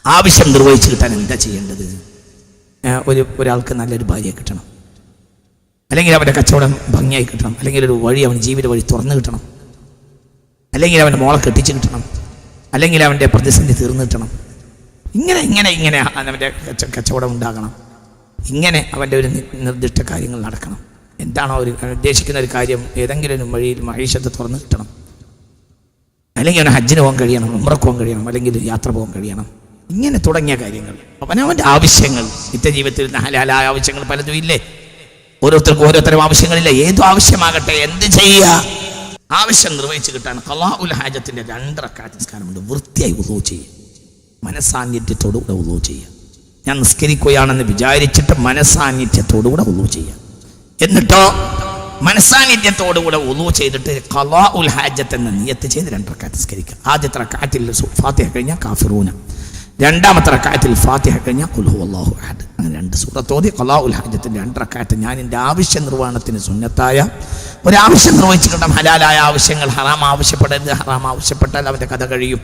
ആവശ്യം നിർവഹിച്ച് കിട്ടാൻ എന്താ ചെയ്യേണ്ടത്? ഒരാൾക്ക് നല്ലൊരു ഭാര്യയെ കിട്ടണം, അല്ലെങ്കിൽ അവൻ്റെ കച്ചവടം ഭംഗിയായി കിട്ടണം, അല്ലെങ്കിൽ ഒരു വഴി അവൻ ജീവിത വഴി തുറന്നു കിട്ടണം, അല്ലെങ്കിൽ അവൻ്റെ മോളെ കെട്ടിച്ച് കിട്ടണം, അല്ലെങ്കിൽ അവൻ്റെ പ്രതിസന്ധി തീർന്നു കിട്ടണം. ഇങ്ങനെ അവൻ്റെ കച്ചവടം ഉണ്ടാകണം. ഇങ്ങനെ അവൻ്റെ ഒരു നിർദ്ദിഷ്ട കാര്യങ്ങൾ നടക്കണം. എന്താണോ ഒരു ഉദ്ദേശിക്കുന്ന ഒരു കാര്യം ഏതെങ്കിലും ഒരു വഴിയിൽ മഹീഷത്ത് തുറന്നു കിട്ടണം, അല്ലെങ്കിൽ അവന് ഹജ്ജിന് പോകാൻ കഴിയണം, ഉംറക്ക് പോകാൻ കഴിയണം, അല്ലെങ്കിൽ യാത്ര പോകാൻ കഴിയണം. ഇങ്ങനെ തുടങ്ങിയ കാര്യങ്ങൾ അവനവൻ്റെ ആവശ്യങ്ങൾ, നിത്യജീവിതത്തിൽ ഹലാലായ ആവശ്യങ്ങൾ പലതും ഇല്ലേ? ഓരോരുത്തർക്കും ഓരോരുത്തരും ആവശ്യങ്ങളില്ല. ഏതു ആവശ്യമാകട്ടെ, എന്ത് ചെയ്യുക? ആവശ്യം നിർവഹിച്ച് കിട്ടാൻ ഖളാഉൽ ഹാജത്തിന്റെ 2 റക്അത്ത് നിസ്കാരമുണ്ട്. വൃത്തിയായി വുളൂ ചെയ്യുക, മനസാന്നിധ്യത്തോടുകൂടെ വുളൂ ചെയ്യുക. ഞാൻ നിസ്കരിക്കുകയാണെന്ന് വിചാരിച്ചിട്ട് മനസാന്നിധ്യത്തോടുകൂടെ വുളൂ ചെയ്യുക. എന്നിട്ടോ മനസാന്നിധ്യത്തോടുകൂടെ വുളൂ ചെയ്തിട്ട് ഖളാഉൽ ഹാജത്ത് എന്ന നിയത്ത് ചെയ്ത് 2 റക്അത്ത് നിസ്കരിക്കുക. ആദ്യത്തെ റക്അത്തിൽ ഫാത്തിഹ കഴിഞ്ഞാൽ കാഫിറൂന, രണ്ടാമത്തെ റക്അത്തിൽ ഫാത്തിഹ കഴിഞ്ഞാൽ ഖുൽ ഹുവല്ലാഹു അഹദ്. അങ്ങനെ 2 സൂറത്ത് ഓതി ഖളാഉൽ ഹാജത്തിന്റെ 2 റക്അത്ത്. ഞാൻ എൻ്റെ ആവശ്യ നിർവഹണത്തിന് സുന്നത്തായ ഒരാവശ്യം നിർവഹിച്ചു കിട്ടാം. ഹലാലായ ആവശ്യങ്ങൾ, ഹറാം ആവശ്യപ്പെടരുത്. ഹറാം ആവശ്യപ്പെട്ടാൽ അവൻ്റെ കഥ കഴിയും.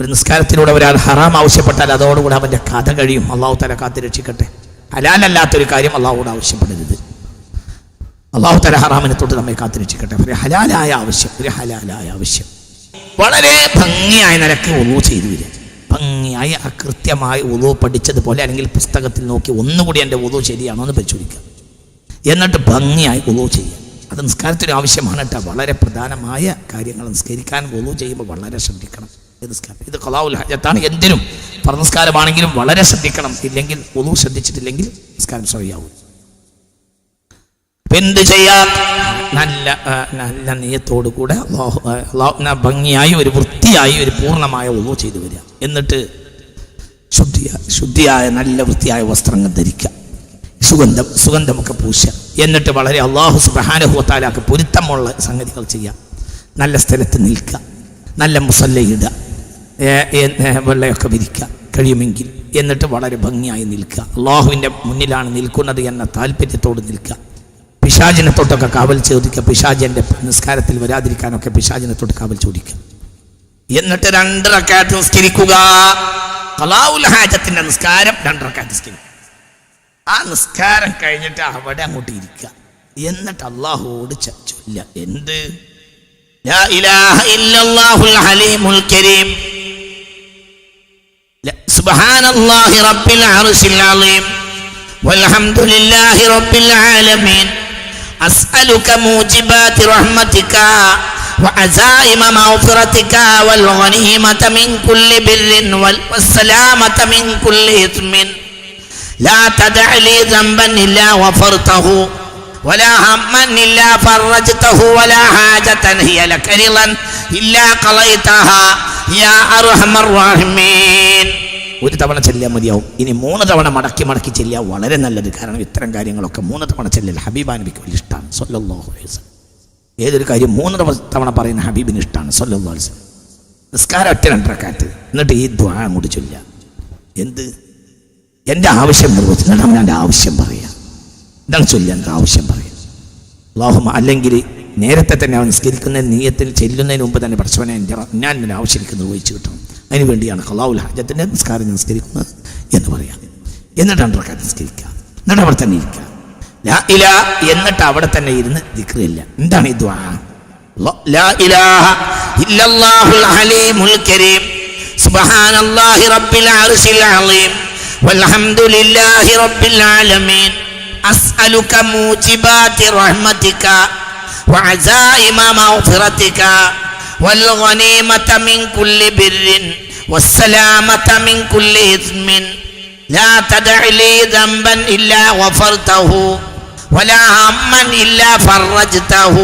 ഒരു നിസ്കാരത്തിലൂടെ ഒരാൾ ഹറാം ആവശ്യപ്പെട്ടാൽ അതോടുകൂടെ അവൻ്റെ കഥ കഴിയും. അള്ളാഹു തആല കാത്ത് രക്ഷിക്കട്ടെ. ഹലാലല്ലാത്തൊരു കാര്യം അള്ളാഹുവോട് ആവശ്യപ്പെടരുത്. അള്ളാഹു തആല ഹറാമിനെ തൊട്ട് നമ്മെ കാത്ത് രക്ഷിക്കട്ടെ. ഒരു ഹലാലായ ആവശ്യം വളരെ ഭംഗിയായ നിലക്ക് വുളൂ ചെയ്തു വരിക. ഭംഗിയായി കൃത്യമായി വുളൂ പഠിച്ചതുപോലെ, അല്ലെങ്കിൽ പുസ്തകത്തിൽ നോക്കി ഒന്നുകൂടി എൻ്റെ വുളൂ ശരിയാണോ എന്ന് പരിശോധിക്കുക. എന്നിട്ട് ഭംഗിയായി വുളൂ ചെയ്യുക. അത് നിസ്കാരത്തിന് ആവശ്യമാണ് കേട്ടോ. വളരെ പ്രധാനമായ കാര്യങ്ങൾ. നിസ്കരിക്കാൻ വുളൂ ചെയ്യുമ്പോൾ വളരെ ശ്രദ്ധിക്കണം. ഇത് ഖളാഉൽ ഹാജത്താണ്. എന്തിനും നിസ്കാരമാണെങ്കിലും വളരെ ശ്രദ്ധിക്കണം. ഇല്ലെങ്കിൽ വുളൂ ശ്രദ്ധിച്ചിട്ടില്ലെങ്കിൽ നിസ്കാരം സഹിയാവും. എന്ത് ചെയ്യാം? നല്ല നിയത്തോടു കൂടെ ഭംഗിയായി ഒരു വൃത്തിയായി ഒരു പൂർണ്ണമായ വുളൂ ചെയ്തു വരിക. എന്നിട്ട് ശുദ്ധിയായ നല്ല വൃത്തിയായ വസ്ത്രങ്ങൾ ധരിക്കുക, സുഗന്ധമൊക്കെ പൂശുക. എന്നിട്ട് വളരെ അല്ലാഹു സുബ്ഹാനഹു വ തആലക്ക് പൊരുത്തമുള്ള സംഗതികൾ ചെയ്യുക. നല്ല സ്ഥലത്ത് നിൽക്കുക, നല്ല മുസല്ലയിടുക, വെള്ളയൊക്കെ വിരിക്കുക കഴിയുമെങ്കിൽ. എന്നിട്ട് വളരെ ഭംഗിയായി നിൽക്കുക. അള്ളാഹുവിൻ്റെ മുന്നിലാണ് നിൽക്കുന്നത് എന്ന താല്പര്യത്തോട് നിൽക്കുക. പിശാചിനെ തൊട്ടൊക്കെ കാവൽ ചോദിക്കുക. പിശാചിൻ്റെ നിസ്കാരത്തിൽ വരാതിരിക്കാനൊക്കെ പിശാചിനെ തൊട്ട് കാവൽ ചോദിക്കുക. എന്നിട്ട് 2 റക്അത്ത് നിസ്കരിക്കുക. ഖളാഉൽ ഹാജത്തിന്റെ നിസ്കാരം 2 റക്അത്ത് നിസ്കരിക്കുക. ആ നിസ്കാരം കഴിഞ്ഞിട്ട് അവിടെ അങ്ങോട്ട് ഇരിക്കുക. എന്നിട്ട് അള്ളാഹുവോട് ചൊല്ലുക. എന്ത്? ലാ ഇലാഹ ഇല്ലല്ലാഹുൽ ഹലീമുൽ കരീം, സുബ്ഹാനല്ലാഹി റബ്ബിൽ അർശിൽ അളീം, വൽഹംദുലില്ലാഹി റബ്ബിൽ ആലമീൻ, അസ്അലുക മൂജിബാതി റഹ്മതിക വഅസായിമ മഗ്ഫിറതിക വൽഗനീമത മിൻ കുല്ലി ബിർരിൻ വസ്സലാമത മിൻ കുല്ലി ഇത്മിൻ, ലാ തദഅ ലി ദംബൻ ഇല്ലാ ഗഫർതഹു വലാ ഹമ്മൻ ഇല്ലാ ഫറജ്തഹു വലാ ഹാജതൻ ഹിയ ലക റിളൻ ഇല്ലാ ഖളൈതഹാ യാ അർഹമർ റഹീമീൻ. ഒരു തവണ ചെല്ലിയാൽ മതിയാവും. ഇനി 3 തവണ മടക്കി ചെല്ലിയാൽ വളരെ നല്ലത്. കാരണം ഇത്തരം കാര്യങ്ങളൊക്കെ 3 തവണ ചെല്ലൽ ഹബീബാ നബിക്ക് വലിയ ഇഷ്ടമാണ് സ്വല്ലല്ലാഹു അലൈഹി വസല്ലം. ഏതൊരു കാര്യം 3 തവണ പറയുന്ന ഹബീബിന് ഇഷ്ടമാണ് സ്വല്ലല്ലാഹു അലൈഹി വസല്ലം. നിസ്കാരം ഒറ്റ 2 റക്അത്ത്. എന്നിട്ട് ഈ ദുആ അങ്ങോട്ട് ചൊല്ലുക. എന്ത്? എൻ്റെ ആവശ്യം നിർവഹിച്ചിട്ട് അവൻ എൻ്റെ ആവശ്യം പറയാം. എന്താണ് ചൊല്ലുക? എൻ്റെ ആവശ്യം പറയാം. അല്ലാഹുമ്മ, അല്ലെങ്കിൽ നേരത്തെ തന്നെ അവൻ നിസ്കരിക്കുന്ന നിയ്യത്തിൽ ചെല്ലുന്നതിന് മുമ്പ് തന്നെ പടച്ചവനെ ഞാൻ എൻ്റെ ആവശ്യം എനിക്ക് നിർവഹിച്ച് കിട്ടണം. അതിനുവേണ്ടിയാണ് ഖളാഉൽ ഹാജത്തിൻ്റെ നിസ്കാരം നിസ്കരിക്കുന്നത് എന്ന് പറയാം. എന്നിട്ട് 2 റക്അത്ത് നിസ്കരിക്കുക. എന്നിട്ട് അവിടെ തന്നെ ഇരിക്കുക. ലാ ഇലാഹ, എന്നിട്ട് അവിടെ തന്നെ ഇരുന്ന് ദിക്റില്ല. എന്താണ് ഈ ദുആ? ലാ ഇലാഹ ഇല്ലല്ലാഹുൽ ഹലീമുൽ കരീം, സുബ്ഹാനല്ലാഹി റബ്ബിൽ അർശിൽ അളീം, വൽഹംദുലില്ലാഹി റബ്ബിൽ ആലമീൻ, അസ്അലുക മൂജിബാതി റഹ്മതിക വഅസായിമ മഗ്ഫിറതിക والغنيمة من كل بر والسلامة من كل إثم لا تدع لي ذنبا إلا غفرته ولا هما إلا فرجته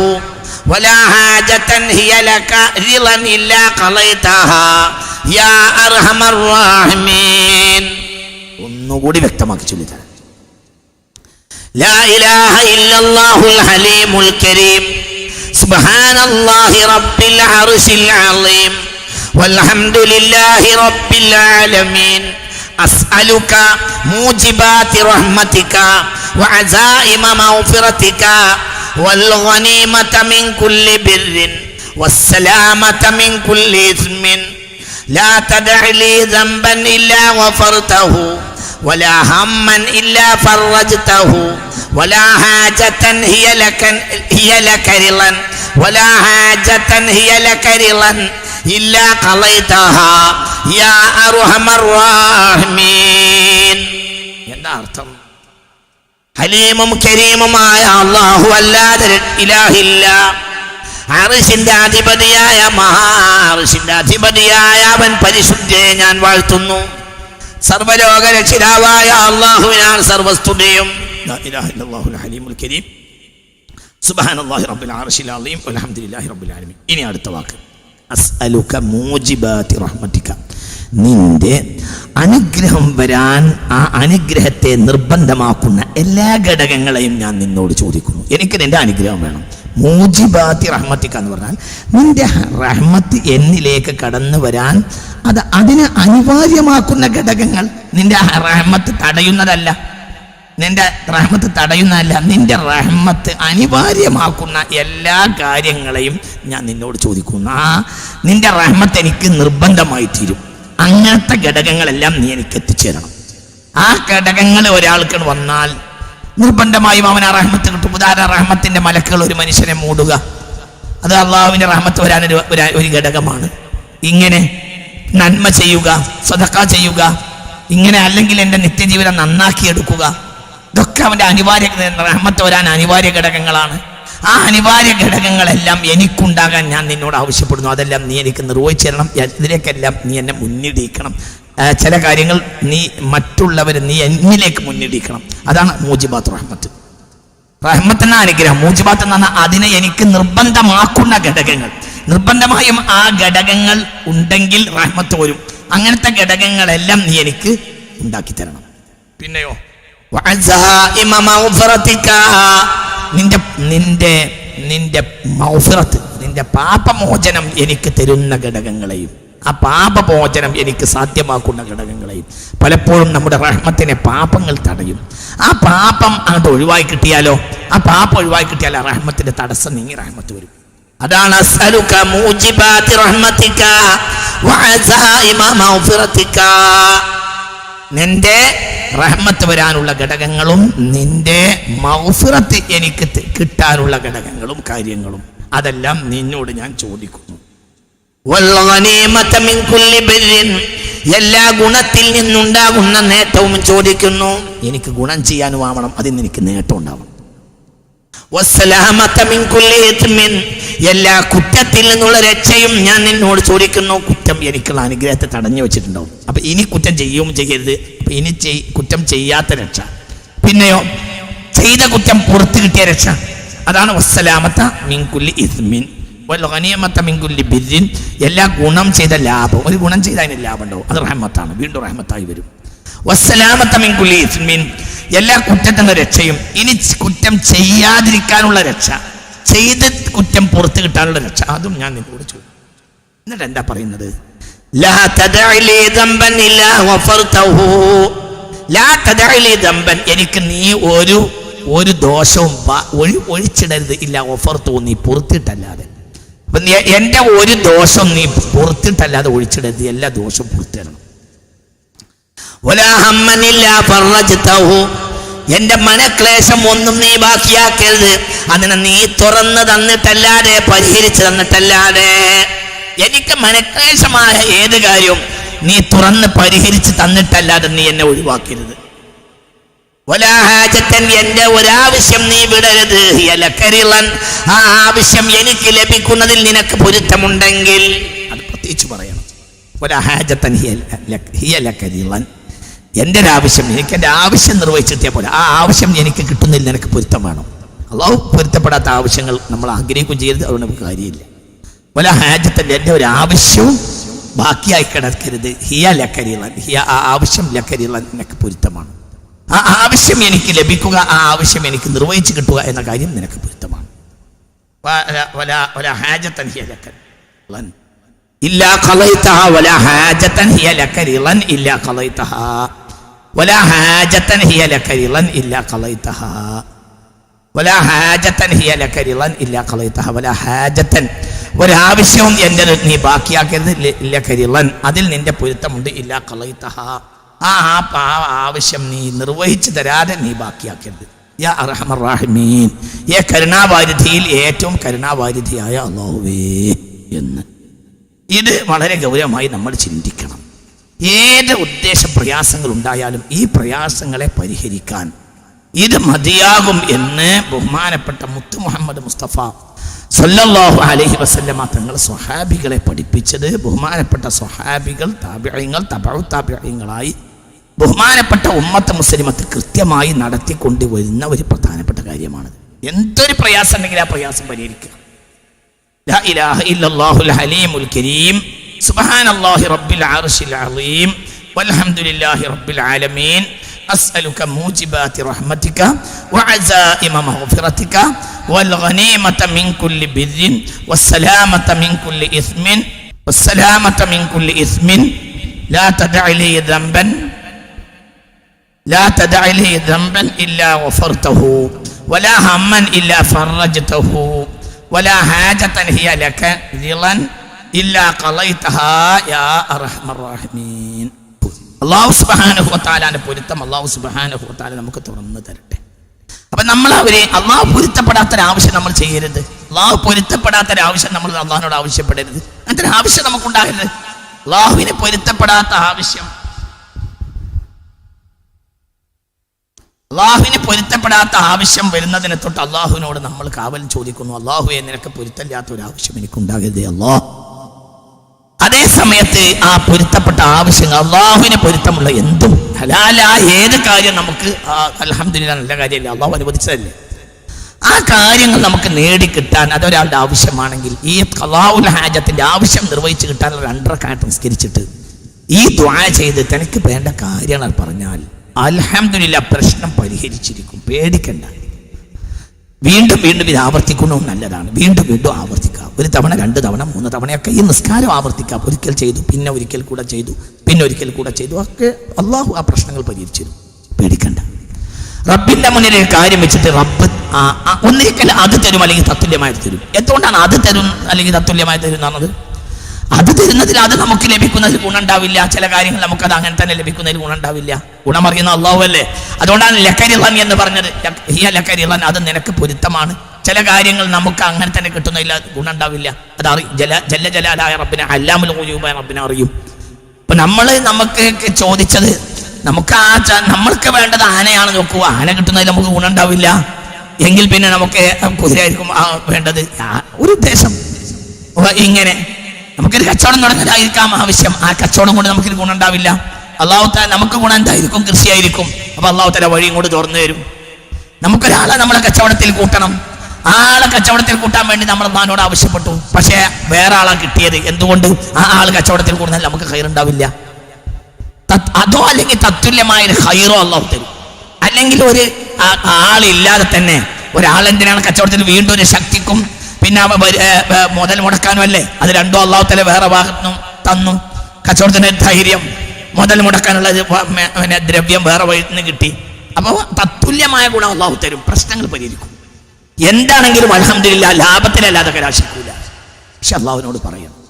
ولا حاجة هي لك رضا إلا قضيتها يا أرحم الراحمين. ഒന്നുകൂടി വ്യക്തമാക്കി ചൊല്ലിത്തരാം. لا إله إلا الله الحليم الكريم, سبحان الله رب العرش العظيم, والحمد لله رب العالمين, أسألك موجبات رحمتك وعزائم مغفرتك والغنيمة من كل بر والسلامة من كل إثم ലാ തദഅലി ദംബൻ ഇല്ലാ ഗഫർതഹു വലാ ഹമ്മൻ ഇല്ലാ ഫറജ്തഹു വലാ ഹാജതൻ ഹിയ ലക റിളൻ വലാ ഹാജതൻ ഹിയ ലക റിളൻ ഇല്ലാ ഖളൈതഹാ യാ അർഹമർ റഹീമീൻ. എന്താ അർത്ഥം? ഹലീമും കരീമുമായ അല്ലാഹു അല്ലാതെ ഇലാഹില്ല. അർശിന്റെ അധിപതിയായ മഹാർശിന്റെ അധിപതിയായ അവൻ പരിശുദ്ധയെ ഞാൻ വാഴ്ത്തുന്നു. സർവലോക രക്ഷിതാവായ അല്ലാഹുവിനാണ് സർവസ്തുതിയും. ലാ ഇലാഹ ഇല്ലല്ലാഹുൽ ഹലീമുൽ കരീം സുബ്ഹാനല്ലാഹി റബ്ബിൽ അർശിൽ അളീം വൽഹംദുലില്ലാഹി റബ്ബിൽ ആലമീൻ. ഇനി അടുത്ത വാക്ക്, അസ്അലുക മൂജിബാതി റഹ്മതിക. നിന്റെ അനുഗ്രഹം വരാൻ ആ അനുഗ്രഹത്തെ നിർബന്ധമാക്കുന്ന എല്ലാ ഘടകങ്ങളെയും ഞാൻ നിന്നോട് ചോദിക്കുന്നു. എനിക്ക് നിന്റെ അനുഗ്രഹം വേണം. മൂജിബാത്തി റഹ്മത്തിക്ക എന്ന് പറഞ്ഞാൽ നിന്റെ റഹ്മത്ത് എന്നിലേക്ക് കടന്നു വരാൻ അതിന് അനിവാര്യമാക്കുന്ന ഘടകങ്ങൾ. നിന്റെ റഹ്മത്ത് തടയുന്നതല്ല, നിന്റെ റഹ്മത്ത് തടയുന്നതല്ല, നിന്റെ റഹ്മത്ത് അനിവാര്യമാക്കുന്ന എല്ലാ കാര്യങ്ങളെയും ഞാൻ നിന്നോട് ചോദിക്കുന്നു. നിന്റെ റഹ്മത്ത് എനിക്ക് നിർബന്ധമായി തീരും. അങ്ങനത്തെ ഘടകങ്ങളെല്ലാം നീ എനിക്ക് എത്തിച്ചേരണം. ആ ഘടകങ്ങൾ ഒരാൾക്ക് വന്നാൽ നിർബന്ധമായും അവൻ ആ റഹ്മത്ത് കിട്ടും. ഉദാഹരണ റഹ്മത്തിന്റെ മലക്കുകൾ ഒരു മനുഷ്യനെ മൂടുക, അത് അള്ളാഹുവിന്റെ റഹ്മത്ത് വരാനൊരു ഒരു ഘടകമാണ്. ഇങ്ങനെ നന്മ ചെയ്യുക, സദഖ ചെയ്യുക, ഇങ്ങനെ അല്ലെങ്കിൽ എൻ്റെ നിത്യജീവിതം നന്നാക്കിയെടുക്കുക, ഇതൊക്കെ അവൻ്റെ അനിവാര്യ റഹ്മത്ത് വരാൻ അനിവാര്യ ഘടകങ്ങളാണ്. ആ അനിവാര്യ ഘടകങ്ങളെല്ലാം എനിക്കുണ്ടാകാൻ ഞാൻ നിന്നോട് ആവശ്യപ്പെടുന്നു. അതെല്ലാം നീ എനിക്ക് നിർവഹിച്ചു തരണം. ഇതിലേക്കെല്ലാം നീ എന്നെ മുന്നിടിക്കണം. ചില കാര്യങ്ങൾ നീ മറ്റുള്ളവർ നീ എന്നിലേക്ക് മുന്നിടിക്കണം. അതാണ് മൂജിബാത്ത് റഹ്മത്ത്. റഹ്മത്ത് എന്ന അനുഗ്രഹം, മൂജിബാത്ത് എന്ന് പറഞ്ഞാൽ അതിനെ എനിക്ക് നിർബന്ധമാക്കുന്ന ഘടകങ്ങൾ. നിർബന്ധമായും ആ ഘടകങ്ങൾ ഉണ്ടെങ്കിൽ റഹ്മത്ത് വരും. അങ്ങനത്തെ ഘടകങ്ങളെല്ലാം നീ എനിക്ക് ഉണ്ടാക്കി തരണം. പിന്നെയോ നിന്റെ മൗഫിറത്ത്, നിന്റെ പാപമോചനം എനിക്ക് തരുന്ന ഘടകങ്ങളെയും ആ പാപമോചനം എനിക്ക് സാധ്യമാക്കുന്ന ഘടകങ്ങളെയും. പലപ്പോഴും നമ്മുടെ റഹ്മത്തിനെ പാപങ്ങൾ തടയും. ആ പാപം അങ്ങോട്ട് ഒഴിവായി കിട്ടിയാലോ, ആ പാപം ഒഴിവായി കിട്ടിയാൽ ആ റഹ്മത്തിന്റെ തടസ്സം നീങ്ങി റഹ്മത്ത് വരും. അതാണ് അസ്അലുക മൂജിബാതി റഹ്മതിക വഅസായിമ മഗ്ഫിറതിക. നിന്റെ റഹ്മത്ത് വരാനുള്ള ഘടകങ്ങളും നിന്റെ മഗ്ഫിറത്ത് എനിക്ക് കിട്ടാനുള്ള ഘടകങ്ങളും കാര്യങ്ങളും അതെല്ലാം നിന്നോട് ഞാൻ ചോദിക്കുന്നു. വൽഗനീമത മിൻ കുല്ലി ബിർരിൻ, എല്ലാ ഗുണത്തിൽ നിന്നുണ്ടാകുന്ന നേട്ടവും ചോദിക്കുന്നു. എനിക്ക് ഗുണം ചെയ്യാനും ആവണം, അതിൽ നിന്ന് എനിക്ക് നേട്ടം ഉണ്ടാവണം. വസ്സലാമത മിൻ കുല്ലി ഇത്മിൻ, എല്ലാ കുറ്റത്തിൽ നിന്നുള്ള രക്ഷയും ഞാൻ നിന്നോട് ചോദിക്കുന്നു. കുറ്റം എനിക്കുള്ള അനുഗ്രഹത്തെ തടഞ്ഞു വെച്ചിട്ടുണ്ടാവും. അപ്പൊ ഇനി കുറ്റം ചെയ്യുകയും ചെയ്യരുത്. അപ്പൊ ഇനി കുറ്റം ചെയ്യാത്ത രക്ഷ. പിന്നെയോ ചെയ്ത കുറ്റം പുറത്തു കിട്ടിയ രക്ഷ. അതാണ് വസ്സലാമത മിൻ കുല്ലി ഇത്മിൻ വൽഗനീമത മിൻ കുല്ലി ബിർരിൻ, എല്ലാ ഗുണം ചെയ്ത ലാഭം. ഒരു ഗുണം ചെയ്ത അതിന് ലാഭം ഉണ്ടാവും, അത് റഹ്മത്താണ്, വീണ്ടും റഹ്മത്തായി വരും. വസ്സലാമത മിൻ കുല്ലി ഇത്മിൻ, എല്ലാ കുറ്റത്തിന്റെ രക്ഷയും. ഇനി കുറ്റം ചെയ്യാതിരിക്കാനുള്ള രക്ഷ, ചെയ്ത് കുറ്റം പുറത്തു കിട്ടാനുള്ള രക്ഷ, അതും ഞാൻ നിന്നോട് ചോദിക്കും. എന്നിട്ട് എന്താ പറയുന്നത്? ലാ തദഅലി ദംബൻ ഇല്ലാ ഗഫർതഹു, ലാ തദഅലി ദംബൻ, എനിക്ക് നീ ഒരു ദോഷവും ഒഴിച്ചിടരുത്. ഇല്ല ഗഫർതഹു, നീ പുറത്തിട്ടല്ലാതെ. അപ്പൊ എന്റെ ഒരു ദോഷം നീ പുറത്തിട്ടല്ലാതെ ഒഴിച്ചിടരുത്. എല്ലാ ദോഷവും പുറത്തിടണം. വലാ ഹമ്മൻ ഇല്ലാ ഫറജ്തഹു, എന്റെ മനക്ലേശം ഒന്നും നീ ബാക്കിയാക്കരുത്. അതിനെ നീ തുറന്ന് തന്നിട്ടല്ലാതെ, പരിഹരിച്ചു തന്നിട്ടല്ലാതെ. എനിക്ക് മനക്ലേശമായ ഏത് കാര്യവും നീ തുറന്ന് പരിഹരിച്ച് തന്നിട്ടല്ലാതെ നീ എന്നെ ഒഴിവാക്കരുത്. വലാ ഹാജത്തൻ, എന്റെ ഒരാവശ്യം നീ വിടരുത്. ഹിയ ലക റിളൻ, ആ ആവശ്യം എനിക്ക് ലഭിക്കുന്നതിൽ നിനക്ക് പൊരുത്തമുണ്ടെങ്കിൽ അത് പ്രത്യേകിച്ച് പറയണം. വലാ ഹാജത്തൻ ഹിയ ലക റിളൻ, എൻ്റെ ഒരാവശ്യം എനിക്ക് എൻ്റെ ആവശ്യം നിർവഹിച്ചെത്തിയാൽ പോലെ ആ ആവശ്യം എനിക്ക് കിട്ടുന്നില്ല, എനിക്ക് പൊരുത്തം വേണം. അള്ളാഹു പൊരുത്തപ്പെടാത്ത ആവശ്യങ്ങൾ നമ്മൾ ആഗ്രഹിക്കുകയും ചെയ്യരുത്, അതുകൊണ്ട് നമുക്ക് കാര്യമില്ല. വല ഹാജത്തൻ്റെ, എൻ്റെ ഒരു ആവശ്യവും ബാക്കിയായി കിടക്കരുത്. ഹിയ ലക റിളൻ, ഹിയ ആ ആവശ്യം ലക റിളൻ, നിനക്ക് പൊരുത്തമാണ്. ആ ആവശ്യം എനിക്ക് ലഭിക്കുക, ആ ആവശ്യം എനിക്ക് നിർവഹിച്ച് കിട്ടുക എന്ന കാര്യം നിനക്ക് പൊരുത്തമാണ്. വല ഹാജത്തൻ ഹിയ ലക റിളൻ ഇല്ലാ ഖളൈതഹാ, വലാ ഹാജതൻ ഹിയ ലക റിളൻ ഇല്ലാ ഖളൈതഹാ, വലാ ഹാജതൻ ഹിയ ലക റിളൻ ഇല്ലാ ഖളൈതഹാ, വലാ ഹാജതൻ ഹിയ ലക റിളൻ ഇല്ലാ ഖളൈതഹാ, വലാ ഹാജതൻ, ഒരാവശ്യവും എൻ്റെ നീ ബാക്കിയാക്കരുത്. ലകരിളൻ, അതിൽ നിന്റെ പൊരുത്തമുണ്ട്. ഇല്ലാ ഖളൈതഹ, ആ ആവശ്യം നീ നിർവഹിച്ചു തരാതെ നീ ബാക്കിയാക്കരുത്. യാ അർഹമർ റഹീമീൻ, കരുണാവാരിധിയിൽ ഏറ്റവും കരുണാവാരിധിയായ അല്ലാഹുവേ എന്ന്. ഇത് വളരെ ഗൗരവമായി നമ്മൾ ചിന്തിക്കണം. ഏത് ഉദ്ദേശ പ്രയാസങ്ങൾ ഉണ്ടായാലും ഈ പ്രയാസങ്ങളെ പരിഹരിക്കാൻ ഇത് മതിയാകും എന്ന് ബഹുമാനപ്പെട്ട മുത്തു മുഹമ്മദ് മുസ്തഫ സല്ലല്ലാഹു അലൈഹി വസല്ലമ തങ്ങൾ സ്വഹാബികളെ പഠിപ്പിച്ചത്, ബഹുമാനപ്പെട്ട സ്വഹാബികൾ താബിഈങ്ങൾ തബഉ താബിഈങ്ങളായി ബഹുമാനപ്പെട്ട ഉമ്മത്ത് മുസ്ലിമത്ത് കൃത്യമായി നടത്തിക്കൊണ്ട് വരുന്ന ഒരു പ്രധാനപ്പെട്ട കാര്യമാണ്. എന്തൊരു പ്രയാസം ഉണ്ടെങ്കിൽ ആ പ്രയാസം പരിഹരിക്കുക. ലാ ഇലാഹ ഇല്ലല്ലാഹുൽ ഹലീമുൽ കരീം, സുബ്ഹാനല്ലാഹി റബ്ബിൽ അർശിൽ അളീം, വൽഹംദുലില്ലാഹി റബ്ബിൽ ആലമീൻ, അസ്അലുക മൂജിബാതി റഹ്മതിക വഅസാഇമ മഗ്ഫിറതിക വൽഗനീമത മിൻ കുല്ലി ബിർരിൻ വസ്സലാമത മിൻ കുല്ലി ഇസ്മിൻ വസ്സലാമത മിൻ കുല്ലി ഇസ്മിൻ ലാ തദഅ ലി ദംബൻ لا تدع لي ذنبا إلا غفرته ولا هما إلا فرجته ولا حاجة هي لك رضا إلا قضيتها يا أرحم الراحمين. അല്ലാഹു സുബ്ഹാനഹു വ തആലയുടെ പൊരുത്തം അല്ലാഹു സുബ്ഹാനഹു വ തആല നമുക്ക് തുറന്നു തരട്ടെ. അപ്പം നമ്മൾ അല്ലാഹു പൊരുത്തപ്പെടാത്തൊരാവശ്യം നമ്മൾ ചെയ്യരുത്. അല്ലാഹു പൊരുത്തപ്പെടാത്തൊരാവശ്യം നമ്മൾ അല്ലാഹുവിനോട് ആവശ്യപ്പെടരുത്. അങ്ങനത്തെ ഒരു ആവശ്യം നമുക്കുണ്ടാകരുത്. അല്ലാഹുവിനെ പൊരുത്തപ്പെടാത്ത ആവശ്യം, അള്ളാഹുവിനെ പൊരുത്തപ്പെടാത്ത ആവശ്യം വരുന്നതിനെ തൊട്ട് അള്ളാഹുവിനോട് നമ്മൾ കാവൽ ചോദിക്കുന്നു. അള്ളാഹുവെ, നിനക്ക് പൊരുത്തമില്ലാത്ത ഒരു ആവശ്യം എനിക്കുണ്ടാകരുതേ അല്ലാ. അതേ സമയത്ത് ആ പൊരുത്തപ്പെട്ട ആവശ്യങ്ങൾ, അള്ളാഹുവിനെ പൊരുത്തമുള്ള എന്തും ഹലാലായ ഏത് കാര്യം നമുക്ക് അൽഹംദുലില്ലാഹ് നല്ല കാര്യമല്ലേ, അള്ളാഹു അനുവദിച്ചതല്ലേ, ആ കാര്യങ്ങൾ നമുക്ക് നേടിക്കിട്ടാൻ അതൊരാളുടെ ആവശ്യമാണെങ്കിൽ ഈ ഖളാഉൽ ഹാജത്തിന്റെ ആവശ്യം നിർവഹിച്ച് കിട്ടാനുള്ള 2 റക്അത്ത് നിസ്കരിച്ചിട്ട് ഈ ദുആ ചെയ്ത് തനിക്ക് വേണ്ട കാര്യങ്ങൾ പറഞ്ഞാൽ അൽഹംദുലില്ലാഹ് പ്രശ്നം പരിഹരിച്ചിരിക്കും. പേടിക്കണ്ട. വീണ്ടും വീണ്ടും ഇത് ആവർത്തിക്കുന്നതും നല്ലതാണ്. വീണ്ടും വീണ്ടും ആവർത്തിക്കാം. 1 തവണ 2 തവണ 3 തവണയൊക്കെ ഈ നിസ്കാരം ആവർത്തിക്കാം. ഒരിക്കൽ ചെയ്തു, പിന്നെ ഒരിക്കൽ കൂടെ ചെയ്തു, പിന്നെ ഒരിക്കൽ കൂടെ ചെയ്തു, ഒക്കെ അള്ളാഹു ആ പ്രശ്നങ്ങൾ പരിഹരിച്ചിരും. പേടിക്കണ്ട. റബ്ബിന്റെ മുന്നിൽ കാര്യം വെച്ചിട്ട് റബ്ബ് ഒന്നിരിക്കൽ അത് തരും അല്ലെങ്കിൽ തത്തുല്യമായി തരും. എന്തുകൊണ്ടാണ് അത് തരും അല്ലെങ്കിൽ തത്തുല്യമായി തരും എന്നത്? അത് തരുന്നതിൽ അത് നമുക്ക് ലഭിക്കുന്നതിൽ ഗുണമുണ്ടാവില്ല. ചില കാര്യങ്ങൾ നമുക്കത് അങ്ങനെ തന്നെ ലഭിക്കുന്നതിൽ ഗുണമുണ്ടാവില്ല. ഗുണമറിയുന്ന അല്ലാഹു അല്ലേ. അതുകൊണ്ടാണ് ലകരിളൻ എന്ന് പറഞ്ഞത്. ലകരിളൻ, അത് നിനക്ക് പൊരുത്തമാണ്. ചില കാര്യങ്ങൾ നമുക്ക് അങ്ങനെ തന്നെ കിട്ടുന്നില്ല, ഗുണമുണ്ടാവില്ല. അത് ജല്ല ജലാലായ റബ്ബിനെ, അല്ലാമുൽ ഖുയൂബായ റബ്ബിനെ അറിയും. അപ്പൊ നമുക്ക് ചോദിച്ചത്, നമ്മൾക്ക് വേണ്ടത് ആനയാണ്. നോക്കൂ, ആന കിട്ടുന്നതിൽ നമുക്ക് ഗുണമുണ്ടാവില്ല എങ്കിൽ പിന്നെ നമുക്ക് കുതിരയായിരിക്കും വേണ്ടത്. ഒരു ഉദ്ദേശം ഇങ്ങനെ നമുക്കൊരു കച്ചവടം തുടങ്ങാനായിരിക്കാം ആവശ്യം. ആ കച്ചവടം കൊണ്ട് നമുക്കൊരു ഗുണം ഉണ്ടാവില്ല. അല്ലാഹു തആല നമുക്ക് ഗുണം എന്തായിരിക്കും? കൃഷിയായിരിക്കും. അപ്പൊ അല്ലാഹു തആല വഴിയും കൊണ്ട് തുറന്നു തരും. നമുക്കൊരാളെ നമ്മളെ കച്ചവടത്തിൽ കൂട്ടണം. ആളെ കച്ചവടത്തിൽ കൂട്ടാൻ വേണ്ടി നമ്മൾ അല്ലാഹുവിനോട് ആവശ്യപ്പെട്ടു. പക്ഷേ വേറെ ആളാ കിട്ടിയത്. എന്തുകൊണ്ട്? ആ ആൾ കച്ചവടത്തിൽ കൂടുന്നാൽ നമുക്ക് ഖൈറുണ്ടാവില്ല. അതോ അല്ലെങ്കിൽ തത്തുല്യമായൊരു ഖൈറോ അല്ലാഹു തരും. അല്ലെങ്കിൽ ഒരു ആളില്ലാതെ തന്നെ ഒരാളെന്തിനാണ് കച്ചവടത്തിന് വീണ്ടും ഒരു ശക്തിക്കും പിന്നെ മുതൽ മുടക്കാനും അല്ലേ? അത് രണ്ടും അല്ലാഹു തആല വേറെ ഭാഗത്തുനിന്നും തന്നു. കച്ചവടത്തിന് ധൈര്യം, മുതൽ മുടക്കാനുള്ള ദ്രവ്യം വേറെ വഴി നിന്ന് കിട്ടി. അപ്പോൾ തത്തുല്യമായ ഗുണം അല്ലാഹു തരും. പ്രശ്നങ്ങൾ പരിഹരിക്കും. എന്താണെങ്കിലും അൽഹംദുലില്ലാഹ് ലാഭത്തിലല്ലാതെ കലാശിക്കൂല. പക്ഷെ അല്ലാഹുവിനോട് പറയണം.